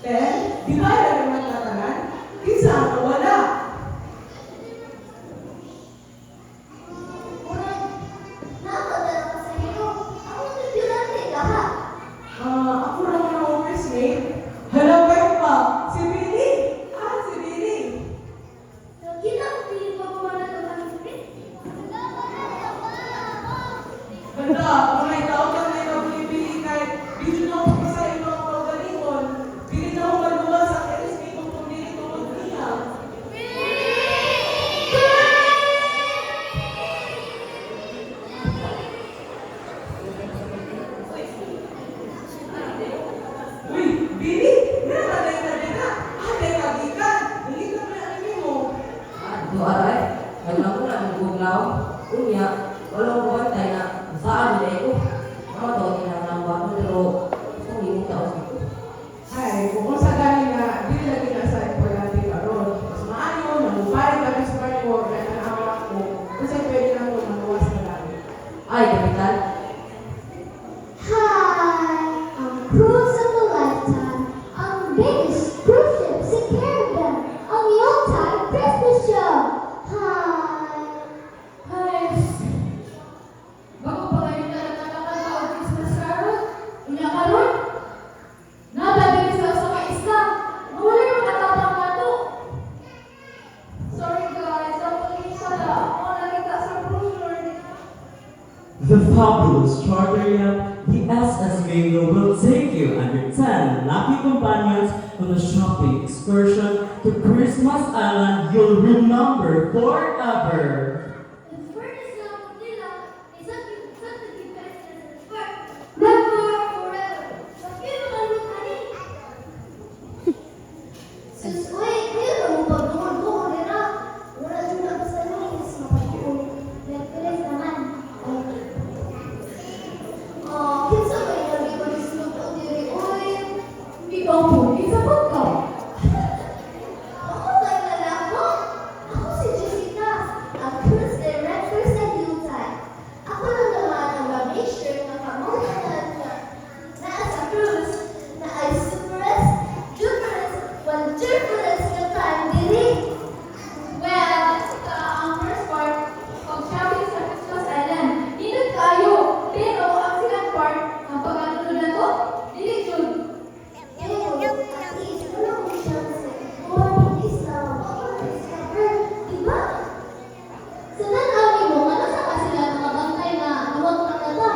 Then, di ba naman tatanan? Kinsa ang nawala? Ako lang ang office mate. Hello, kayo pa. Si Billy. Si Billy. Handa, mga ikaw ka na ikaw Billy kahit dito na ako sa ilo ang pagalingon. Billy na ako maluwa sa akin kung pumili tungkol niya. Uy, Billy! Nakalay na din na! Ate, kagikan! Hindi ka na ano mo. Aray, kailangan ko lang buglaw. Unya, walang buwantay na saan nila ito. Mga to, tinanambang ko, pero gusto hindi mo tao sa ito. Ay, kung sa galing na, di lagi na sa importante karon. Mas maayo, namupari kami sa barko, kaya nahawak ko, kasi pwede na ko maluwas na lang. Ay, kapitan. Cruise of a lifetime, ang biggest cruise ship sa Caribbean, ang Yuletide Christmas Show. Bago pa kayo nakakanta o Christmas carol, unya karon, nababili sa isla. Wala yung katapang na to. Sorry guys, napagin pala. Ako nakita sa brochure. The fabulous charter the SS Mingo will take you and your 10 lucky companions on a shopping excursion to Christmas Island you'll remember forever. The furnace level nila is something different never forever. Bakit naman ani? Sus, uy, kaya mo pag-duhon nila. Wala dyan na basta nung is mapag-duhon. Pilis naman. Kinsa ba yung lagi ko nisunog diri? Uy, Ikaw po, isa po ka. ako tayo lalako. Ako si Jessica, ang cruise director sa Yuletide. Ako lang naman ang ma-make sure na kamunahan na sa cruise na ay superest, duperest, wonderfulest na time diri. Well, ang first part, pag-shopping sa Christmas Island, inod kayo. Pero ang second part, ang pag-ano na to, diligyon. Pero, at least, wala kong chance na buwan ng isla o discover, diba? Sa nanawin mo, ano sa kasila nakabantay na luwag na kata?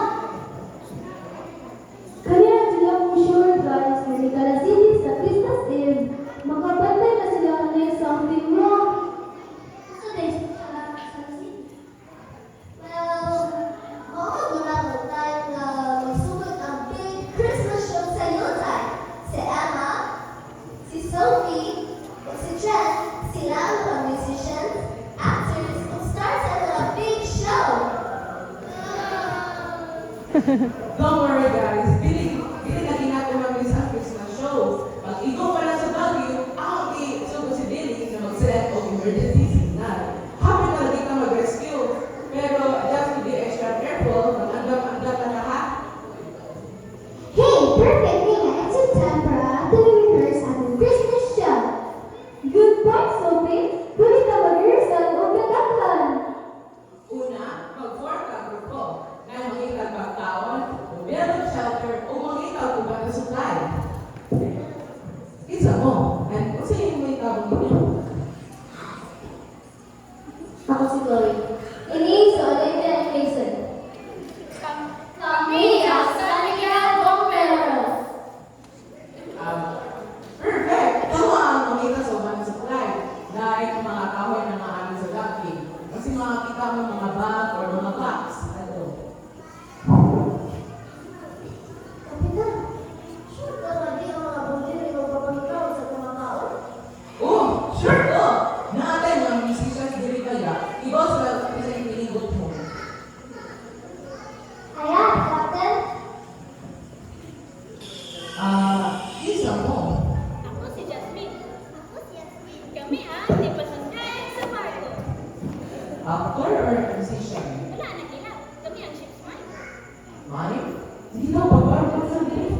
Kaya sila kong sure guys, na ni Kalasini sa Christmas Eve, makabantay na sila next something wrong. So, there's well, makagunahan tayo na magsugod ang big Christmas show sa Yuletide. Si Emma, si Sophie, o si Jen, sila ang mga musicians, actors, o stars sa mga big show. Don't worry guys, Billy na ginagawa namin sa Christmas show. Pag ikaw pala sa Baguio, ako i-sugo si Billy na mag-set of emergency signal. Happy na lagi ka mag-rescue. Pero just to be extra careful, mag-andam-andam ka na ha. Hey, perfect thing! It's in time for us to rehearse ang Christmas show. Goodbye, Sophie. Tuloy ka mag-rehearsal o gagawin. Una, mag-form ka grupo na mangitag pagkaon, build shelter, o mangitag kung ba't supply. Isa mo, and kung sa'yo mo itawag ninyo. Ako si Chloe. Ini si Olivia and Mason. Kami ang Sanigyan Bomberos. Perfect! Tama ang mangita sa uban supply. Dahil ang mga kahoy na maamin sa docking. Kasi makakita mo mga bag or mga box. Ano? Kapitan, sure ka nga di ang mga bumbero yung papangitaw sa mga tao? Oh, sure po! Naatay mga musicians diri kaya, iba sila sa ipinigot mo. Ayan, Captain. Isa mo. Ako si Jasmine. Kami di pasangkayan sa barko. Actor or musician? Wala na nila. Kami ang ship's man. Mine? Hindi daw pagbarko sa din.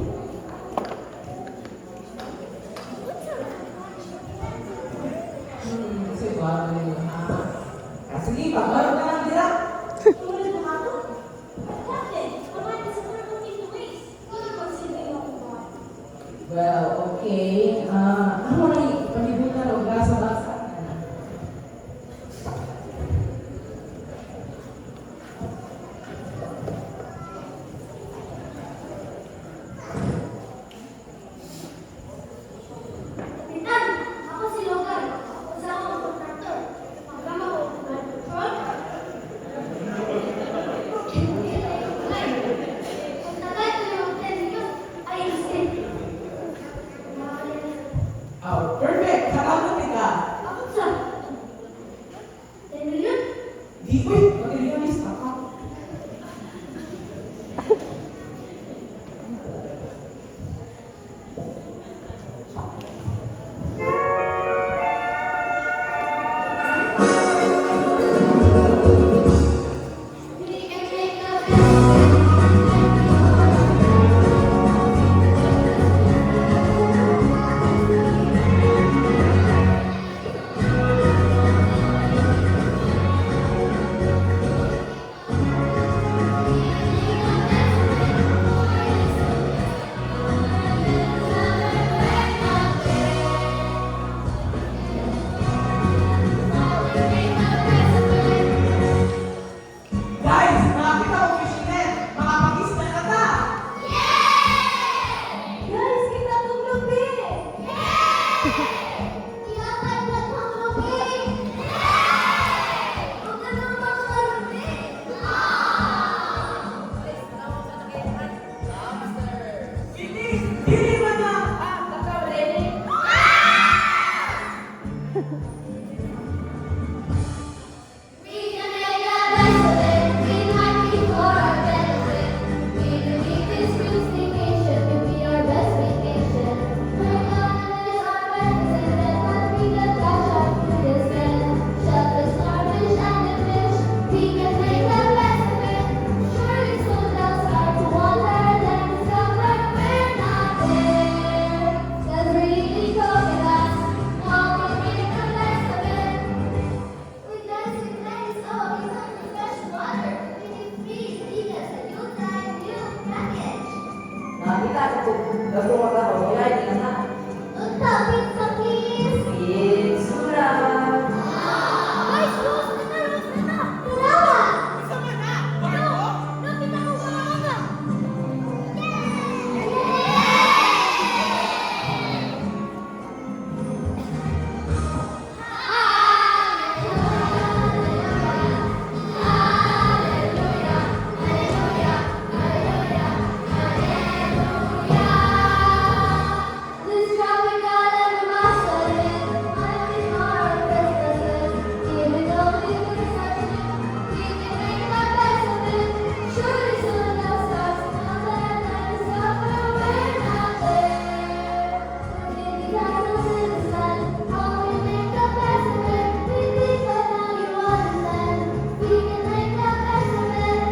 Okay. Ano na ipalibutan o basa-basa? Kapitan, ako si Logan. Usa ako ang kontraktor. Programa ko, flood control. Kung tagay ko yung 10 million, ay isip. Oh, perfect. Salamat ka. Ako sa 10 million? Di ko mag-realista ka. We can make a best. Guys, nakakita ko Micheline. Makapag-ista na ta. Guys, kita tong lupi! Iyakan na tong lupi! Huwag ka nang makalupi! Dili ba na? We can make the best of it. We might be for our benefit. We can make this cruise vacation to be our best vacation. We're gonna miss our breakfast and then we'll be the cash out to this end. Shut the starfish and the fish. We can make the best of it. Surely soon they'll start to wonder and then discover we're not there. 'Cause we're really cold us. Now we make the best of it. We dance with nice oh, we come to fresh water. We can freeze, because a new time, new package. Nakita ko bago magkakaroon nila, hindi na. Unta, pizza please. Yes, mura. Guys, rose na na, rose na na. Tarawa! No, kita ko sa mga. This tropical and masculine, I wish for our Christmases. Even though we could search it, we can make the best of it. Surely soon they'll start to wonder and then discover we're not there. We're living castles in the sun, how we make the best of it. We think but now you understand. We can make the best of it.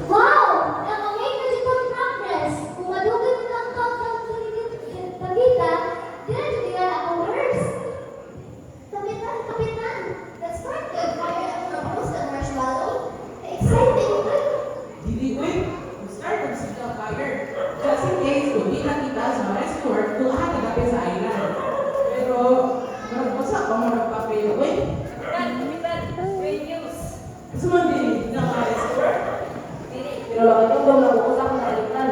Wow! Nakaway na dito ang progress. Kung madugay mo lang ito sa pagkita, di na ako worse. Kapitan, kapitan! Let's start good. Fire and propose the marshmallow. Exciting! Dili ko start ang signal fire. Just in case kung di na kita sa resort, kung nakagabi sa island. Pero, maragpasa pa mo nagpapayo. Sumandi na mga resort. Pero lang ito, doon lang ako sa akong nalitan.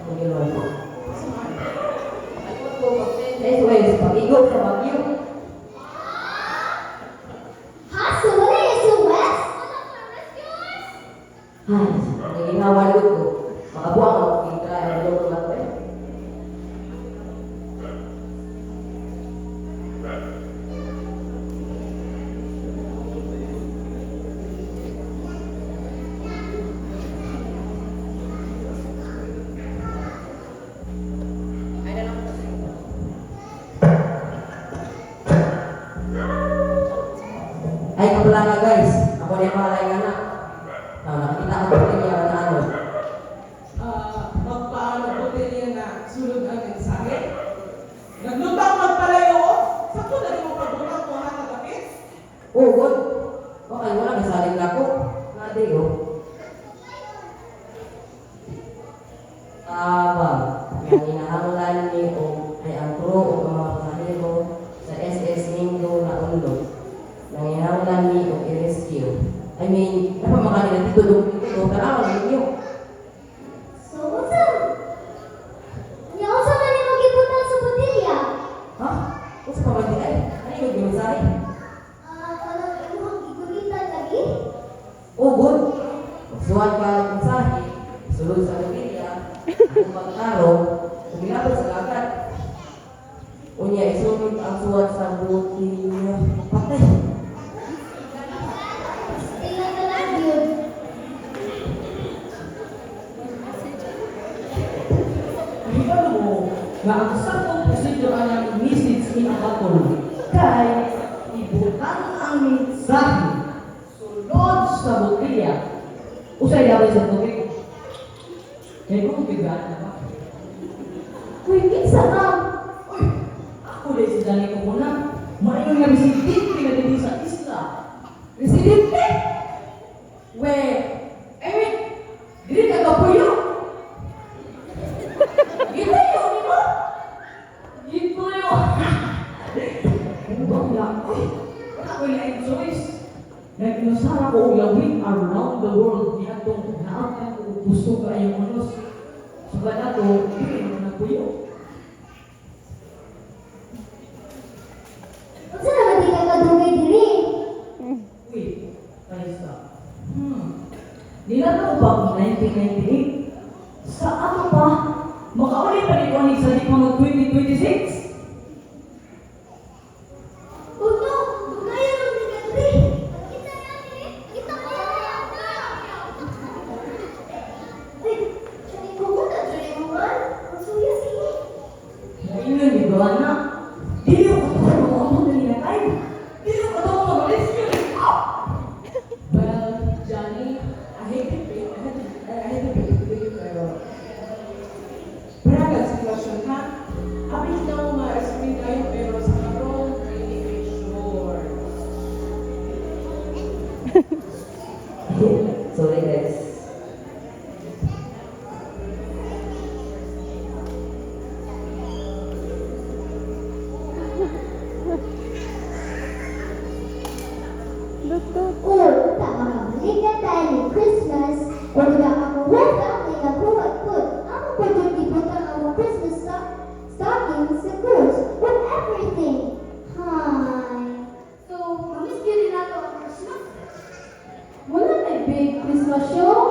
Ang ginawa ko. Ako po, mag-SOS, pag-igo sa Baguio. Ha? So wala yung SOS? Ay, naginawa ko. Makabuang ako, kita, ay doon lang ko eh. Ay, kapala na guys. Ako na yung mahalay nga na. bag. Yang hinahanglan ni o ay ang crew o mga pasahero sa SS Mingo na Undo. Yang hinahanglan ni o i-rescue. I mean, napamakan nila dito, pero ako ninyo. So, unsa? Nya unsa man nimo gibutang sa botelya? Ha? Kung sa pamagdi ay, ano yung gimensahe? Kanang imong gigulitan lagi? Oh, good. Magsuwag ka ang mensahe, sulod sa Biblia, ang pagtarong, umilapit sa lagat. Unya, isunod ang suwad sa botelya. Patay. Tingnan na lang yun. Ibalo mo nga ang sakong prosedur ang message ni Apatol kay ibutang ang mensahe sulod sa botelya. Usay laway sa tubig. Kaya kung bigat na ba? Uy, kinsa ka? Uy! Ako rin si Dani ko muna. Maayong nga residente na dito sa isla. Residente? We, Emin, dili ka kapuyo. Gituyo ni mo? Gituyo. Ano ba niya? Uy, wala ko yung choice. Nag-inusara ko ulawin around the world. Di atong naakang ko gusto ka yung manos. Sugat ato, hindi mo nagpuyo. Unsa naman di ka kadungay diri? Wait, Kaisa. Nilalang ba 1998? Sa ano pa? Makaulit pa rin ko sa di pa mag 2026? Oh no, dugayan ang di ka diri. Kita yan diri. Kita ko yan. Ay, dili ko muna diri mo man. Ang suya sige. Ngayon ni Joanna, dili ko ito mo na nilatay. Dili ko ito mo rescue. Well, Johnny, I hate to break it to you, pero para sa sitwasyon ka, abis na mo ma-explain tayo, pero sa karoon, really make sure. Sorry guys. Oh, tama ka. Balikan tayo ng Christmas. O diba ako wala may nabuhat ko. Ako pa dyan ibutang ang Christmas stocking sa cruise with everything. Hi. So, promise yun nato ang Christmas. Wala na big Christmas show.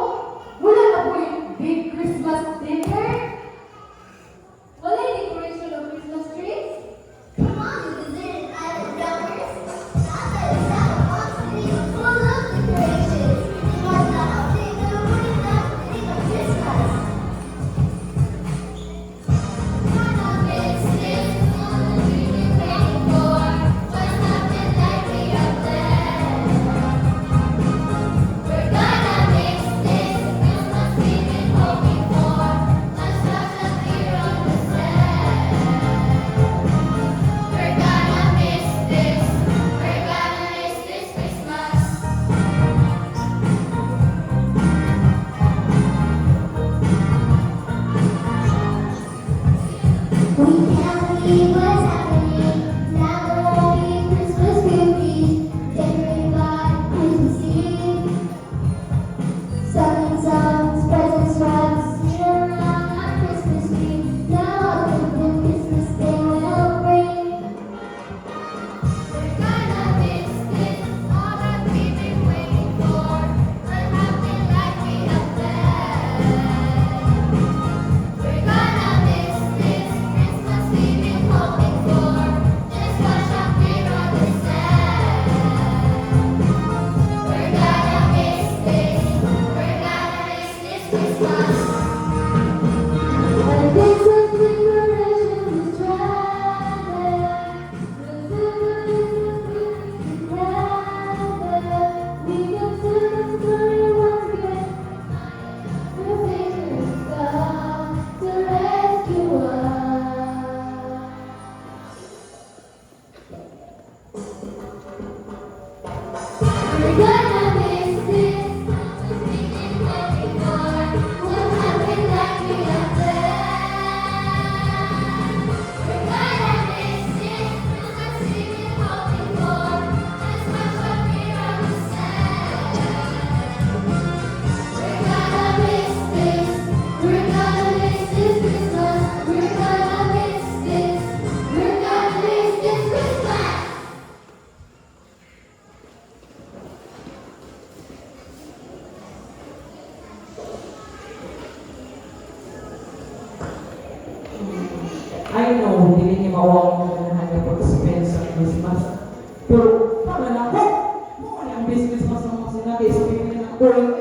point.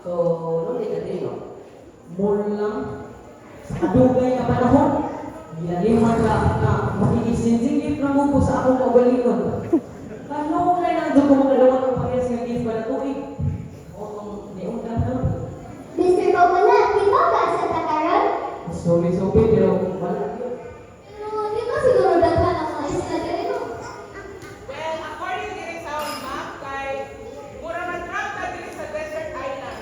So, nung di ka din, no? More lang sa kadugay na panahon. Ginaliman na makikisinsilip na mo po sa akong kabalingon. Ano kung na nandun ko makalawan ng pangyasin ng gift para tuig? O kung niyon ka na. Mr. Coconut, ikaw ba sa takaran? Sorry, pero wala yun. Pero di ba siguro daghan ang mga isla dito? Well, according to sa map, kay mura mag-drop na dito sa desert island.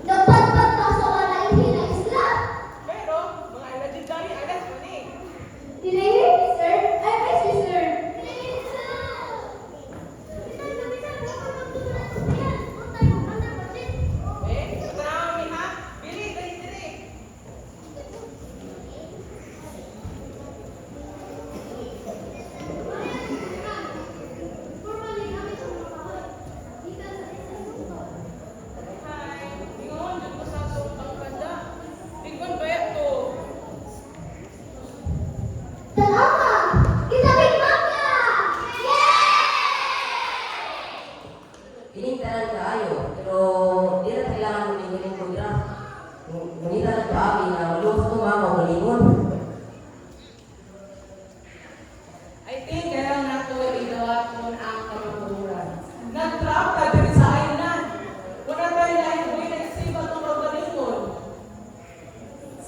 Napatpat ka sa mga naihin na isla. Pero, mga legendary islands mo ni. Did I hear you, sir? I miss you, sir. Eh, patanaw mi ha? Bili, dali. Hi, ingon jud ko sa atong pangkanda. Ingon ba ito? Tanawa! Kita Big Mama! Inintanan ka ayo, pero di na kailangan mo tingin ko dira. Ngunita na kami na maluwas ko mga kabalingon. I think kailangan nato idawat mo ang kamaturan. Nag-drop ka dito sa island. Wala tayo na yung nagsiba ng magalingon.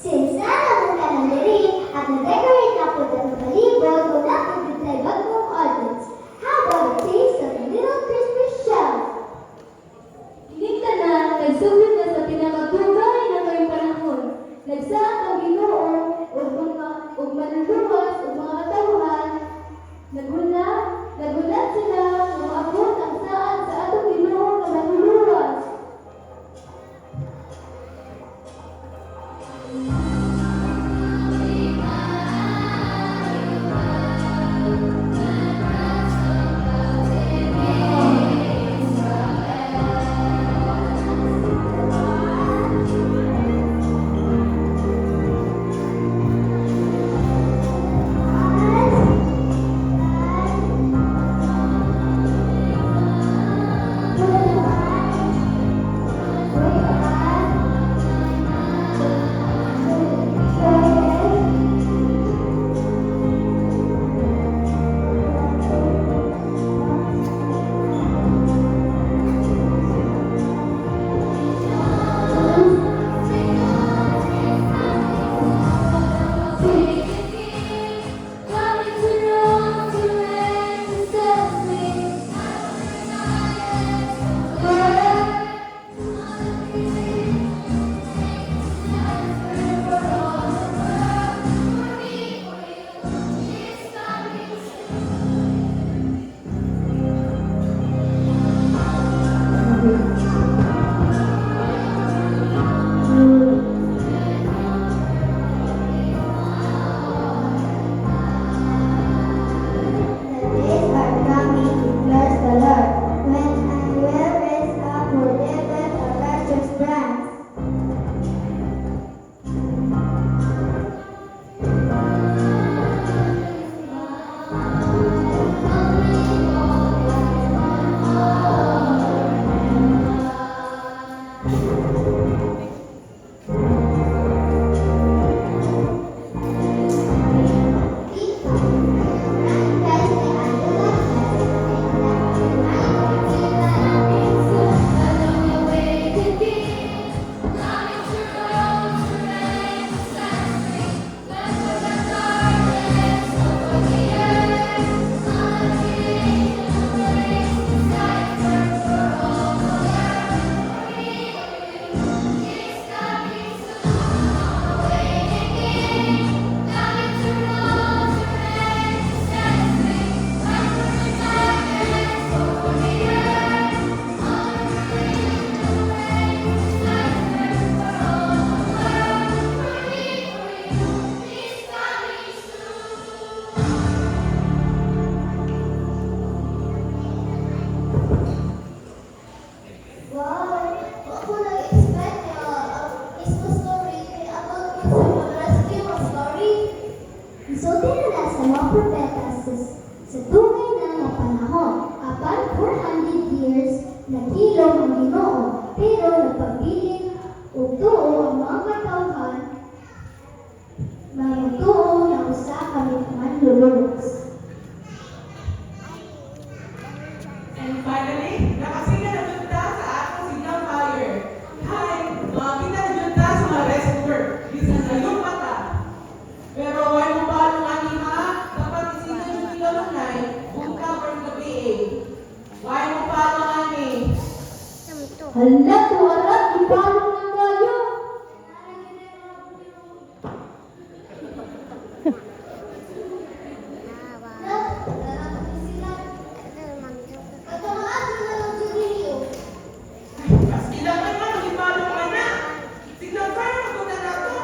Since nalaman ka ng diri at na-decorate na po ng palibot, wala kang bitay bagong audience. How about a taste of a little Christmas shell? Hindi ka na nagsugod na sa pinakatugay na kayong panahon. Nagsaad ang Ginoo ug manluluwas ug mga katawhan. Nagulat sila nga maabot ang saad sa atong Ginoo nga manluluwas. nagda sa mga rescuer. Bisan na yung mata. Pero why mo pa nung ani ha? Dapat isinan yung ilawanay, kung cover ng PA. Why mo pa nung ani? Hala, tuwala, ipalo na kayo. Mas kailangan man ang ipalo ka na. Signal fire magpunta na to.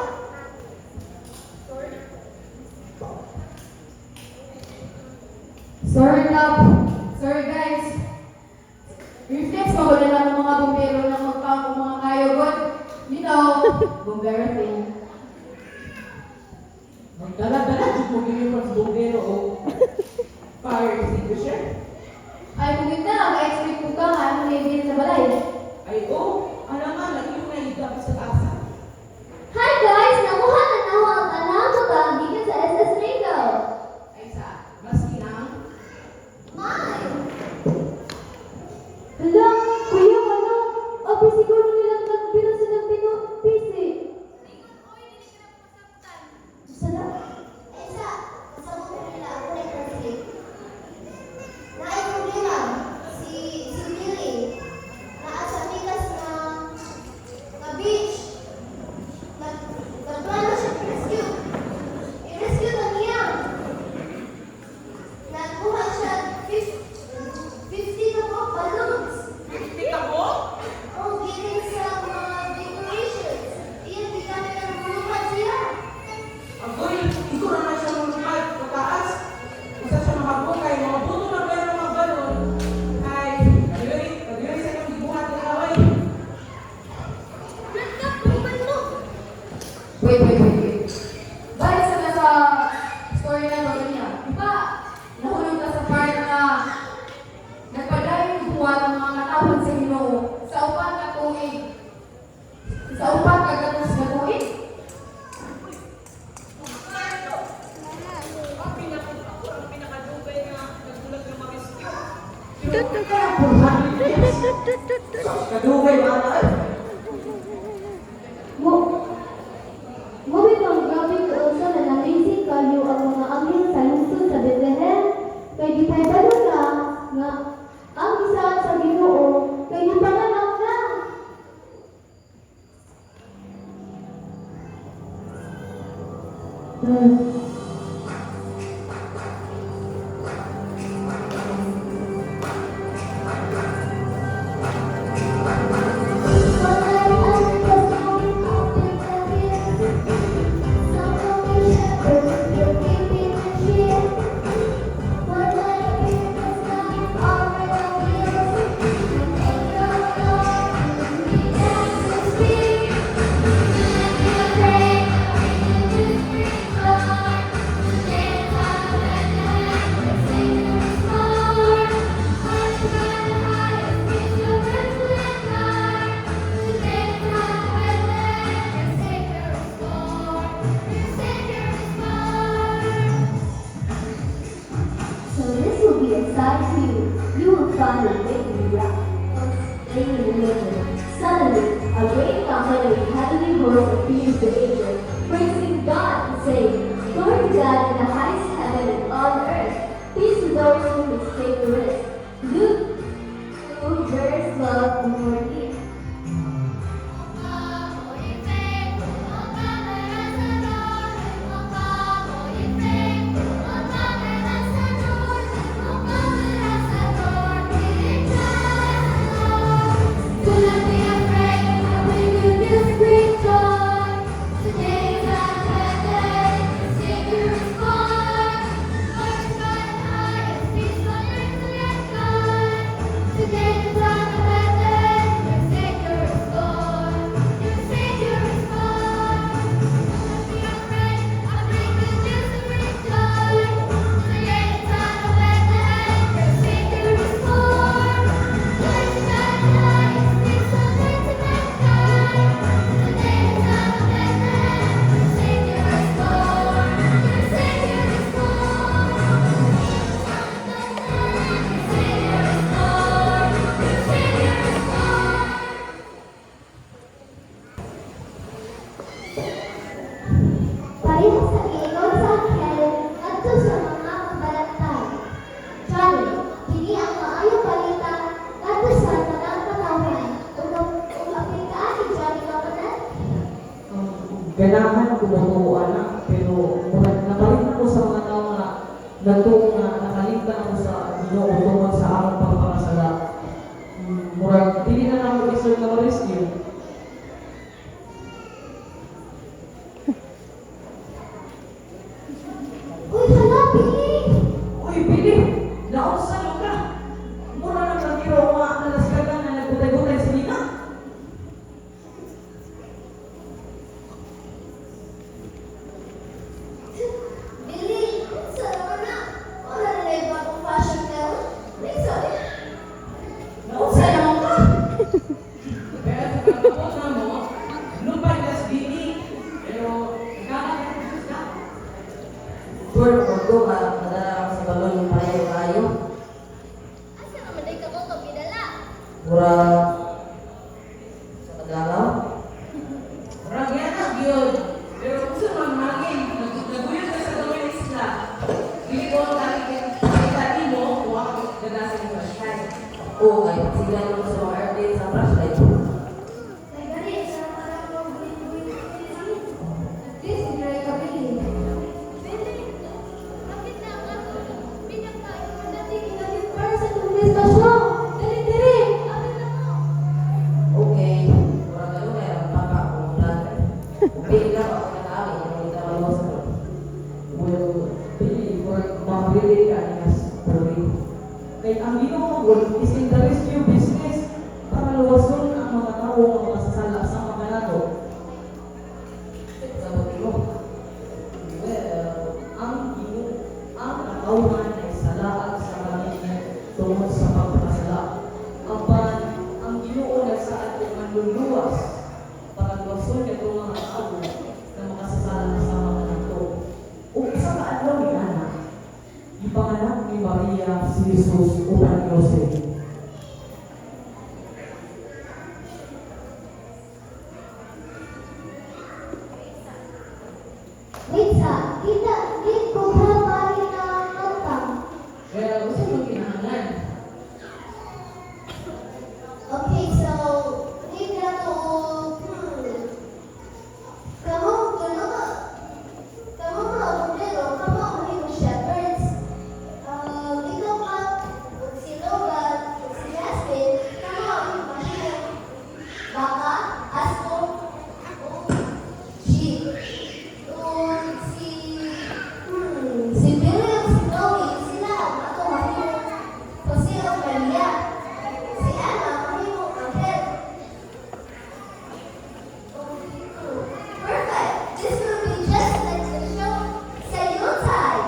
Sorry, love. Sorry, guys. Reflex pa wala lang ang mga bumbero na magpang mga kayogot. You know, bumbero thing. Magdala-dala, dito mo giniwan sa bumbero o fire extinguisher. Ay, kung hindi na, mag-expect ko ka nga, ano na yung sa balay. Ay, alam nga, lagi yung nahigap sa asa. Hi guys, nakuha na ako ang alam dito sa SS Mango. Ay, maski ang Mine! Hala, kuya, ano? Abi siguro nilang nagbira sa ng PC. Sana? Esa, sa mga nila ako na kasi. Naay problema, si Billy. Naasa mikas na beach. Nagplano siya i-rescue. I-rescue na niya. Nagkuha siya 50 na po balloons. hindi ka mo? Oh, giling sa mga decorations. Iyan, di kami ng bulukan siya. Agoy, iko naman siya lumipad, mataas. Isa siya makabukay, mga buto na pero mga balon. Ay, pag-yuri sa inyong gibuhat ng away. Wait. Balik sana sa story na to niya. Diba, nahulog ka sa part na nagpadayon yung buwan ng mga katawhan sa Ginoo sa upat na tuig. Sa upat ka gatos na tuig. Kadugay, mga Moving on, grabe ko sa na amazing kayo ang mga anghel sa lungsod sa Bethlehem. Kay di tayo balo na nga ang isa sa Ginoo kay di panganak na. So this will be a side to you. You will find a baby rock laying in the manger. Suddenly, a great company with heavenly hosts appears to Angel, praising God and saying, Glory to God in the highest heaven and on earth. Peace to those who will take the risk. Luke 2, verse 12 and 14. Today is Ganahan kumutuwa na, pero murag napalit ako sa mga tao na nagtuong na nakalimtan ako sa Ginoo tungkol sa akong pagpapasala. Murag, dili na ako deserve na ma-rescue. Uy, hala, Billy! Uy, Billy! Naunsa nyo ka! Mura na nagkiro ko nga nalaskagan na nagutay-gutay sa lina. Billy, sa naman na. Wala na yung bagong fashion now. Next, sorry. Naunsa naman ka! Kaya sa pagkakot na mo, lupay ka sa Billy. Pero, nagkakaroon ka. Sure, kung ito ka, nadala ako sa balon yung pareho-pareho. Asa naman day ka ko kapidala? Mura sa kadalaw. Orang yan na, yun. Pero kung sa mga magin, naguyod ka sa gawin isla. Hindi ko ang nakikita mo, kung ako ganasin mo siya. Oo, kahit sila naman sa mga airplane sa flashlight. Ay, gani, sa parang mga bulit-bulit. At least, hindi rin ka, Billy. Billy, bakit na nga? Bilang tayo mo dati. Para sa tulis na siya. Dali, dali. Bakit na mo? Okay, mura gano'n kaya ang papa ko ng vlogger. Okay, lang ako nakaawi, yung hindi naman mo sa mga. Well, Billy, for makabili ka niya sa story. Kaya ang Ginoo is in the rescue business para luwason ang mga tao ang makasasala sa mga nato. Sa buti mo. Well, ang Ginoo, ang katawhan ay salaag sa kanya tungkol sa pagpapasala. Ang Ginoo nagsaad kung manluluwas para luwason niya itong mga tao na makasasala sa mga nato. O sa kaadlaw ni Ana, ipanganak ni Maria si Jesus upang Yosef. Wait, sa. Kita, hindi ko ba pari na kanta? Pero gusto mo kinahangan. Okay, so, hindi na to, Kamu, kamu mga bundero, kamu ang mga shepherds. Ikaw ka, si Logan, si Jasmine, kamu ang mga baka, aso, sheep. Si Billy at si Chloe, sila ang ato mahimong Jose o Maria. Si Anna, mahimong Angel. Perfect! This will be just like the show sa Yuletide.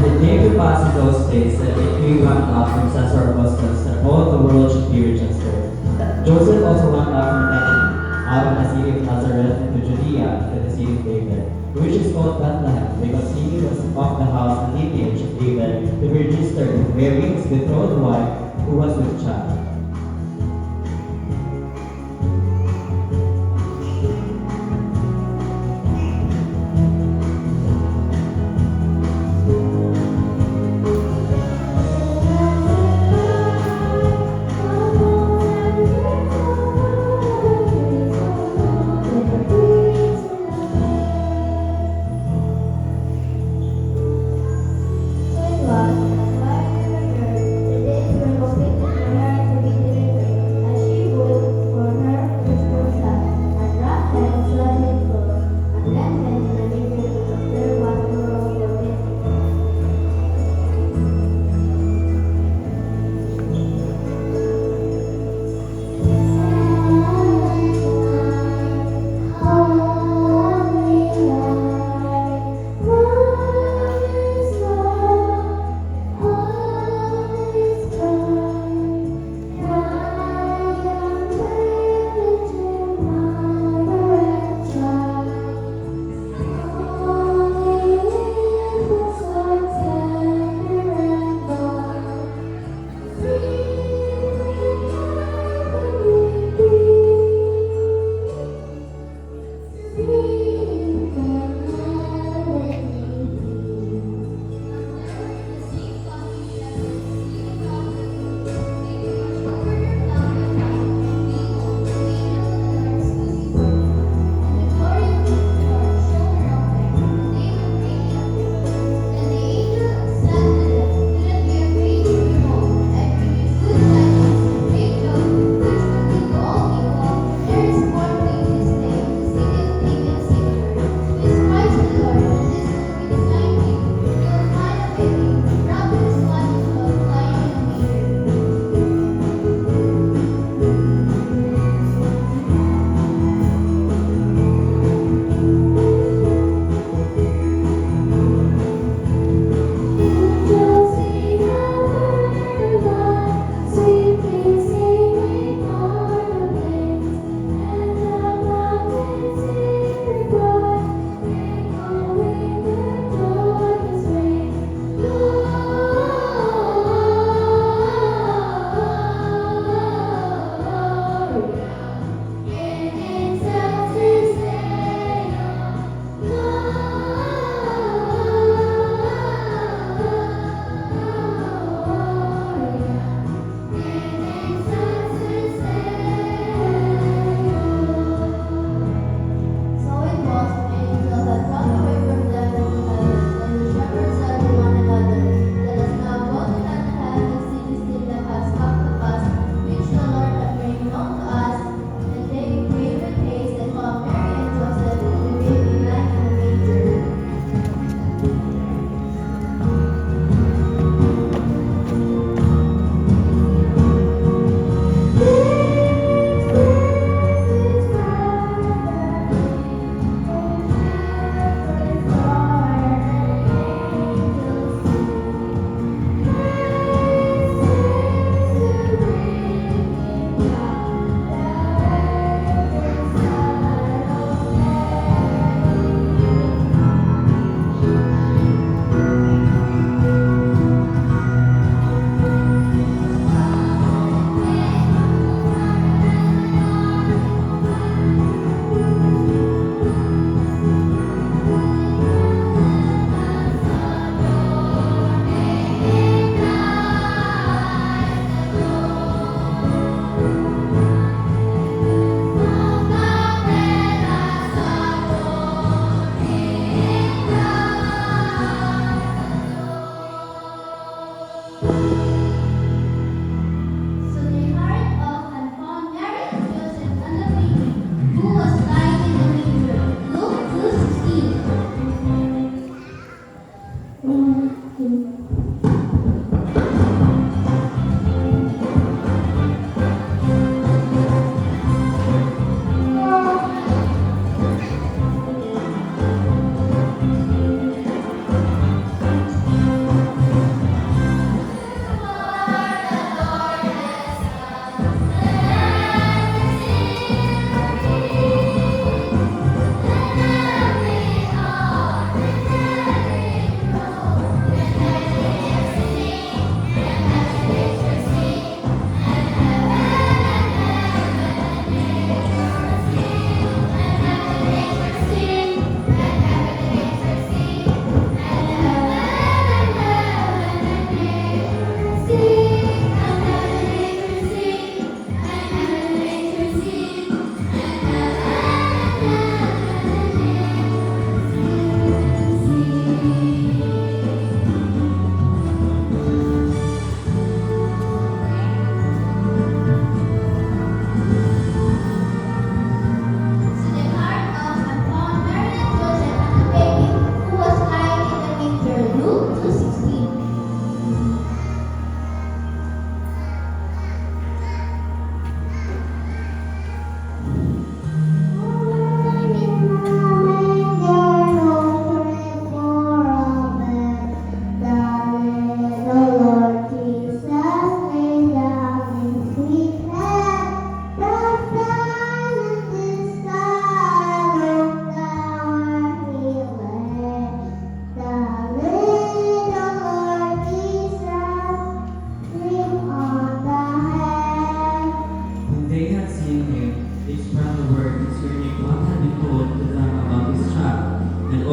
It came to pass in those days that a decree went out from Caesar Augustus that all the world should be registered. Joseph also went out from Bethlehem, out of the city of Nazareth into Judea, to the city of David, which is called Bethlehem, because he was of the house and lineage of David, to be registered with Mary, his betrothed wife, who was with child.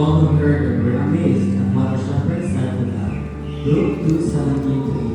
all who heard it were amazed at what the shepherds said to them. Luke 2:17-18.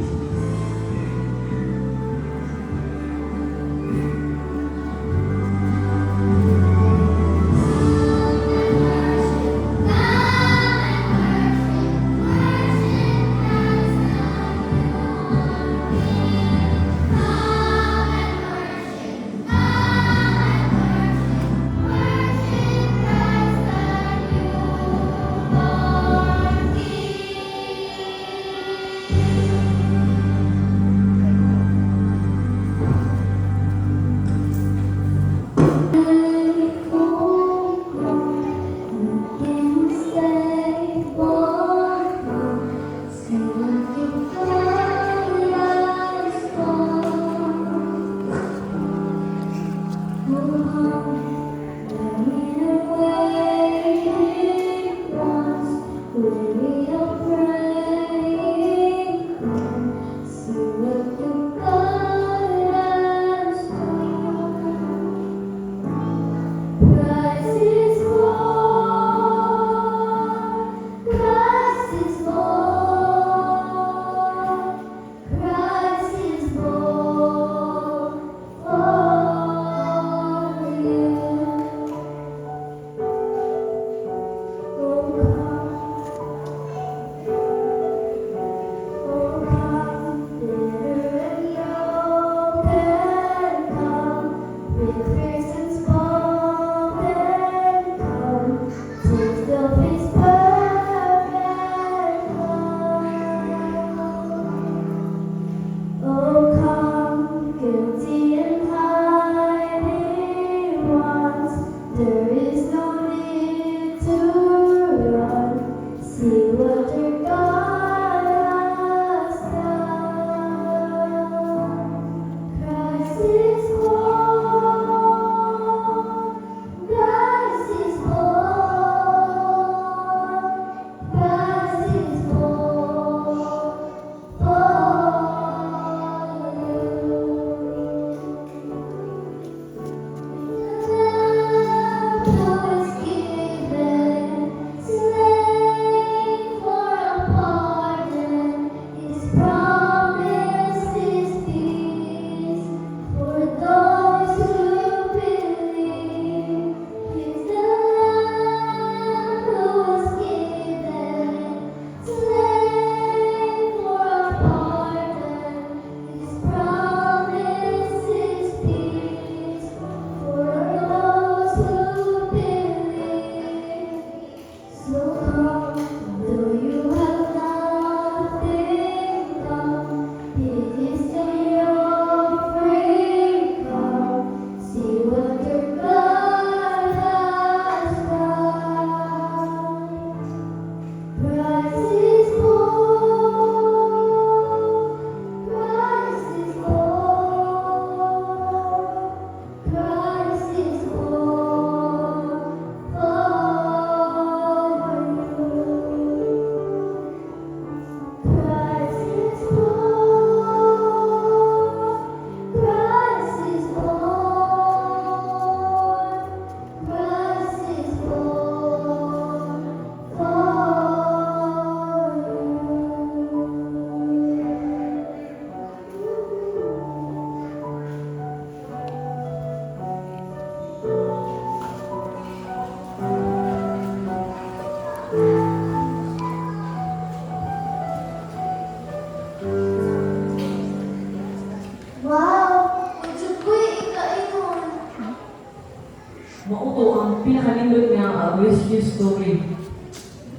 Mauto ang pinakalindot nga rescue story.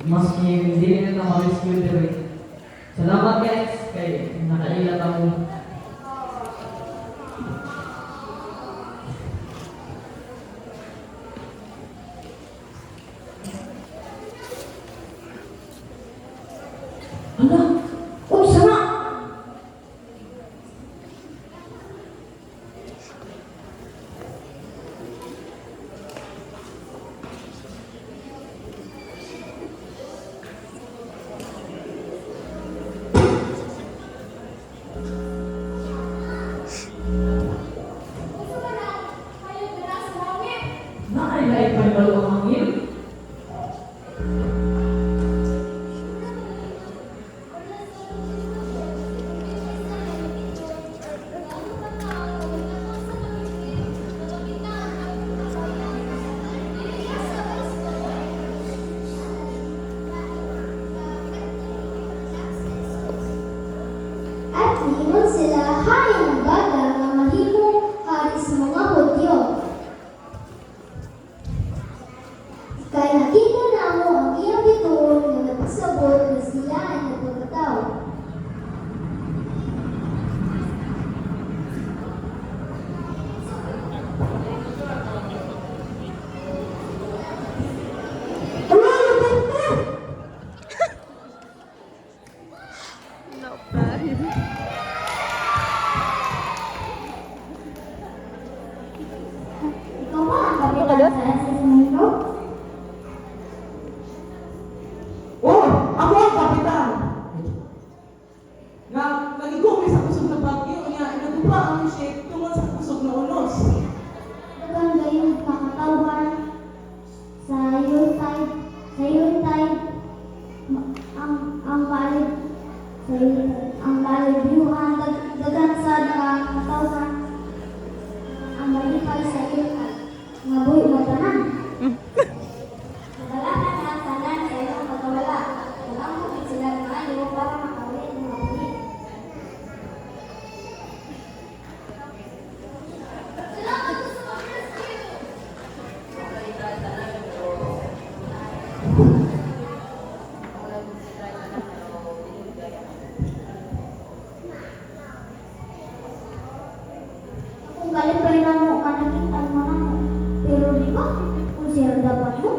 Maski hindi na ito ma-rescue diri. Salamat guys kay nakailat ako. Hala! Oh, sana! Naay-laay pa yung ang hangin. At niingon sila hayang bata nga mahimong hari sa mga Hudyo. Kaya nakita na mo ang iyang bituon nga nagpasabot na sila ay nagpagkataw. Ikaw ba ang kapitan sa SS Mundo? Oh, ako ang kapitan. Nag-igumi sa kusog na bagyo niya, nagupa ang ship tungkol sa kusog na unos. Dagang gayon kakatawan sa Yuletide, ang balid sa ang balibyuhan dagan sa kakatawan ang malipay sa Yuletide nga buhi mo tanan. Nadalanan ang tanan sa iyong pagkawala. Nalamot sila maayo para makawin ang mga buhi. Kung kalipay na mo ka nakita mo na mo. Pero di ba, kung siya dapat mo?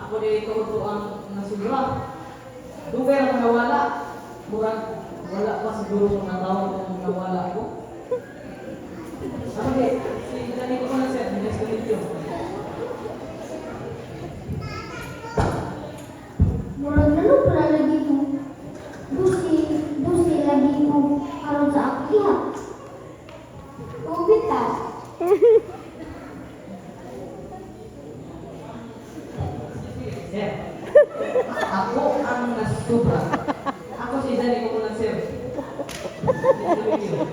Ako dito ito ang nasubra. Duwer ang nawala. Murag, wala pa siguro kung natawag kung nawala ko. Ano di? Si Dani ko na sir, nice to meet you. Murag lalo para lagi mo. Dusi lagi mo karon sa akihat. Ubita. Sir, ako ang nasubra. Ako si Dani ko na sir. Nice to meet you.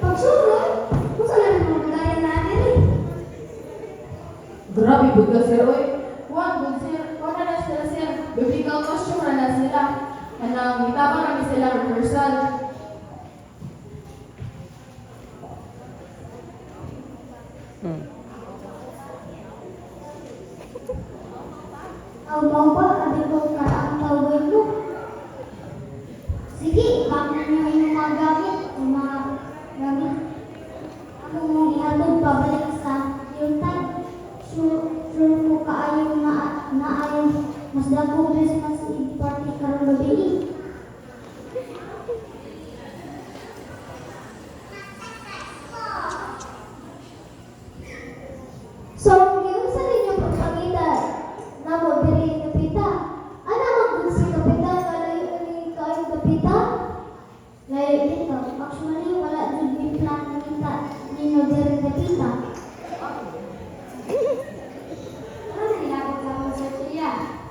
Pagsulod, kung saan ang mga gaya natin eh. Grabe po ka sir, oy. Juan, good sir. Huwag na sila sir. Biblical costume na sila. Kanang itabang kami sila rehearsal. Ang bawba, sabi ko ka ang tawag mo. Sige, bakit niyo yung mga gamit? Yung mga gamit. Ako mong ihatod pabalik sa Yuletide. Sure ko kaayo na ayaw mas dako Christmas Eve party karon gabi. So, ngayon sa ninyo pagpakita na mo diri kapita. Ano ang si kapita kalayo ni kayo kapita? Layo dito. Actually, wala jud mi plan na kita ninyo diri kapita. Ano nilabot ka mo sa Chile?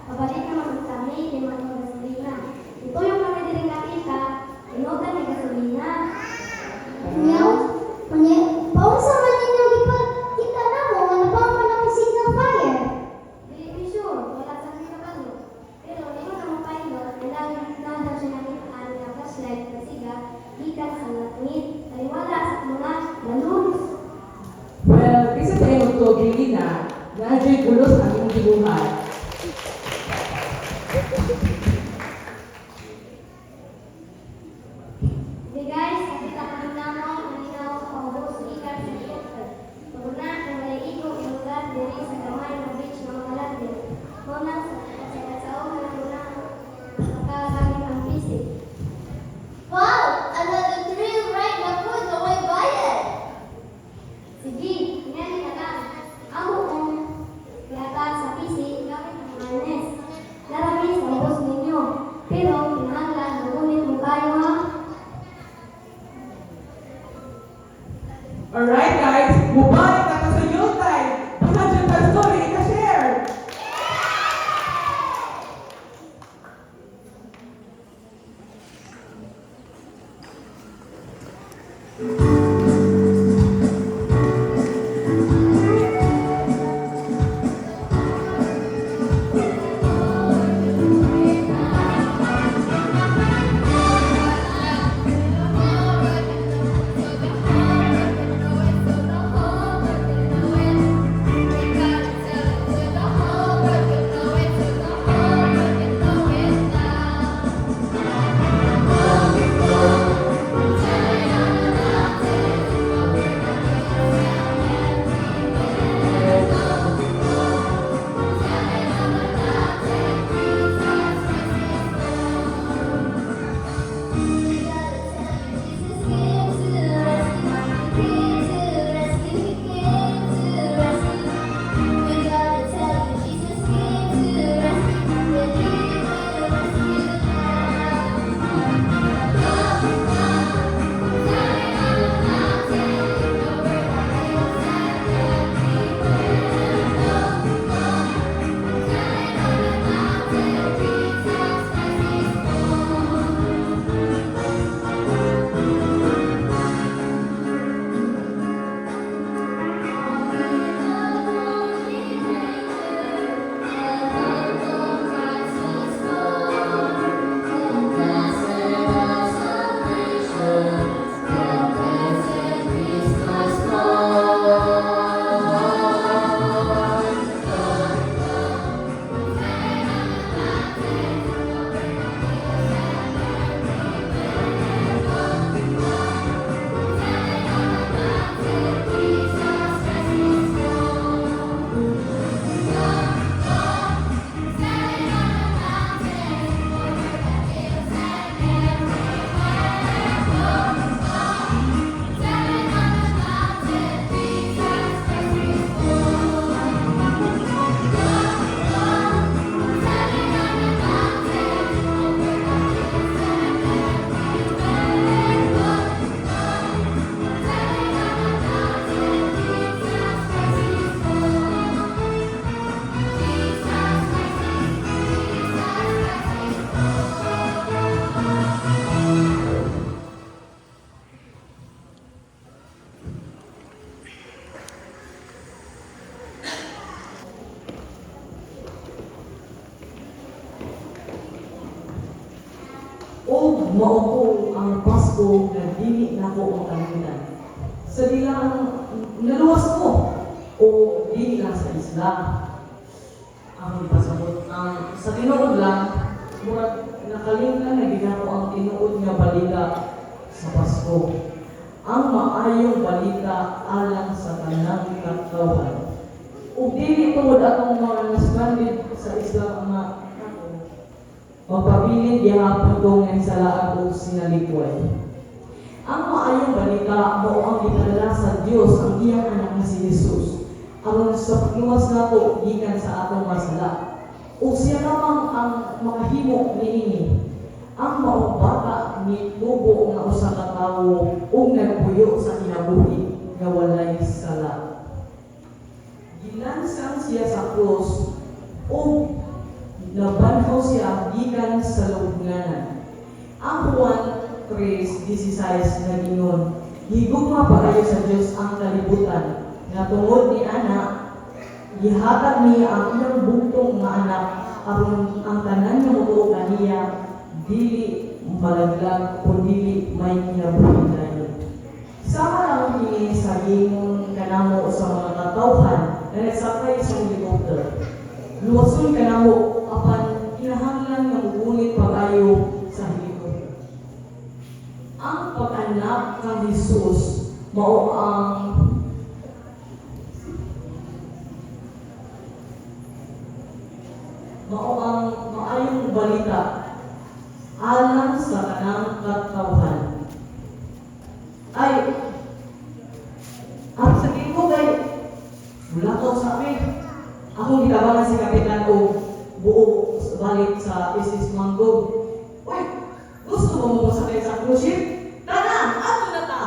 Pabalik naman kami, di man mo gasolina. Ito yung kami diring nakita, inutan ni gasolina. Ngayon, paunsa man ninyo kita na mo nga nabawa na mo signal fire. Dili ko sure, wala sa akin kabalo. Pero di ko naman pilot, nalaman siya nakita na flashlight na siga, ikat sa langit, taliwala sa mga balon. Well, kasi tayo magtubig na, na-enjoy kulos ang iyong dibuhan. Hey guys, nakita kami namang malinaw sa pangubos sa ikat sa helicopter. Paguna, ang maliiko ang lugar diri sa gamay na beach ng mga landin. Muna sa kasaon na muna makagamit ang pisik. Wow! Another thrill ride na po na may bayad! Sige, ngayon na lang. Ako ang yata sa pisik, ikaw Alright guys, mubalik na ka sa Yuletide. Baka dyan ka story, ika-share. O maupo ang Pasko na dili na ko makalimutan. Sa dilang naluwas ko o dili lang sa isla. Ang ipasabot ang sa tinuod lang, murag nakalimtan na ginako ang tinuod nga balita sa Pasko. Ang maayong balita alang sa tanang katawhan. O dili tungod atong mga nasbandid sa Islam nga magpabilin gihapon kong nagsalaan o sinalikway. Ang maayong balita mao ang gipadala sa Dios ang iyang anak nga si Jesus aron sa pagluwas nato gikan sa atong masala. O siya lamang ang makahimo niini. Ang maong bata ni tubo nga usa ka tawo ug nagpuyo sa kinabuhi nga walay sala. Gilansang siya sa krus ug nabanhaw siya gikan sa lubnganan. Ang Juan 3:16 nagingon, higugma paayo sa Dios ang kalibutan nga tungod ni ana gihatag niya ang iyang bugtong nga anak aron ang tanan nga motuo kaniya dili malaglag o dili may kinabuhi dayon. Sama lang kini sa gingong kanamo sa mga katawhan na nagsakay sa helicopter. Luwason kanamo apan kinahanglan nga mugunit pag-ayo sa helicopter. Ang pag-anak kang Jesus mao ang maayong balita alang sa kanang katawhan. Ay, ang sabihin ko kay mulakaw sa amin. Akong gitabangan si Kapitan o buo balik sa SS Mango. Uy, gusto mo mo sakay sa cruise ship? Tara, ato na ta!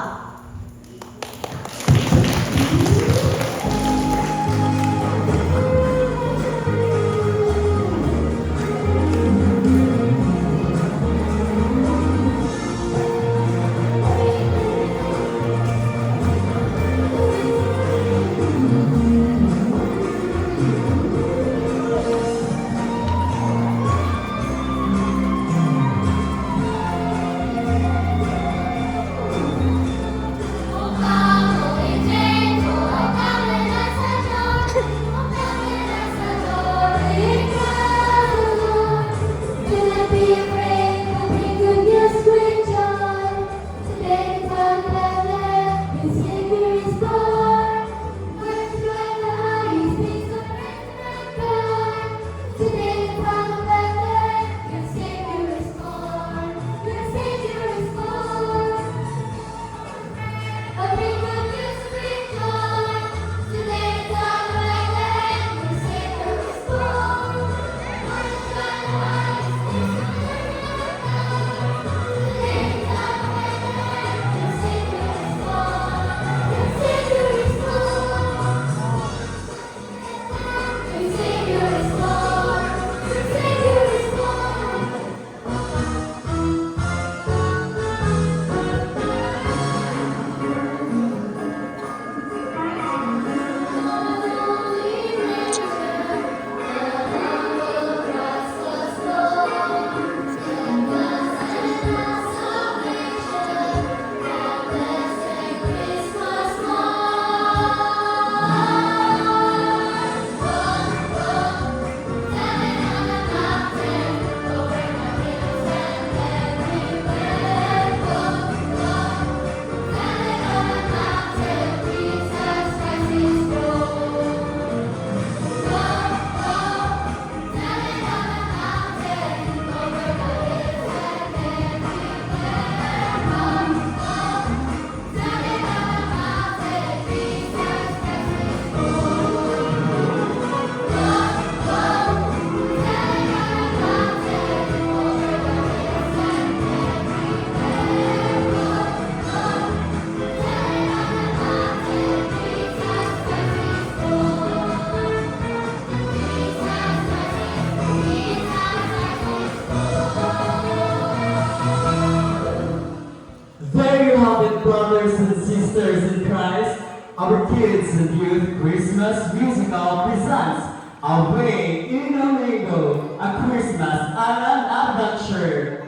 Our Kids and Youth Christmas Musical presents Away in a Rainbow, a Christmas island adventure.